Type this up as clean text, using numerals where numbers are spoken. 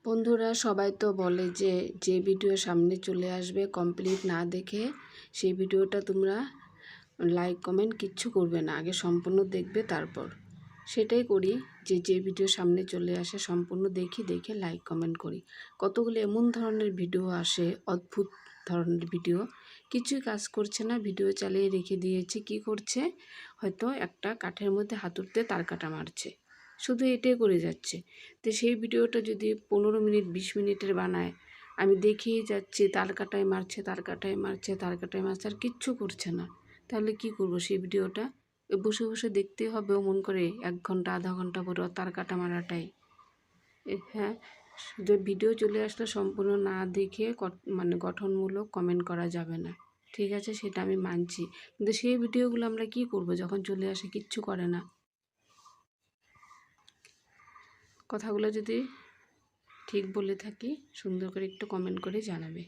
বন্ধুরা সবাই তো বলে যে যে ভিডিও সামনে চলে আসবে কমপ্লিট না দেখে সেই ভিডিওটা তোমরা লাইক কমেন্ট কিচ্ছু করবে না, আগে সম্পূর্ণ দেখবে তারপর। সেটাই করি, যে ভিডিও সামনে চলে আসে সম্পূর্ণ দেখে লাইক কমেন্ট করি। কতগুলো এমন ধরনের ভিডিও আসে, অদ্ভুত ধরনের ভিডিও, কিছুই কাজ করছে না, ভিডিও চালিয়ে রেখে দিয়েছে। কি করছে? হয়তো একটা কাঠের মধ্যে হাতুড়তে তার কাটা মারছে, শুধু এটাই করে যাচ্ছে। তো সেই ভিডিওটা যদি 15 মিনিট 20 মিনিটের বানায়, আমি দেখেই যাচ্ছি তার কাটায় মারছে, তার কাটায় মারছে, তার কাটায় মারছে, আর কিচ্ছু করছে না, তাহলে কি করব? সেই ভিডিওটা বসে বসে দেখতে হবে মন করে 1 ঘন্টা আধা ঘন্টা পরে তার কাটা মারাটাই। হ্যাঁ, যে ভিডিও চলে আসলে সম্পূর্ণ না দেখে মানে গঠনমূলক কমেন্ট করা যাবে না, ঠিক আছে? সেটা আমি মানছি, কিন্তু সেই ভিডিওগুলো আমরা কি করব যখন চলে আসে কিচ্ছু করে না। কথাগুলো যদি ঠিক বলে থাকি সুন্দর করে একটু কমেন্ট করে জানাবে।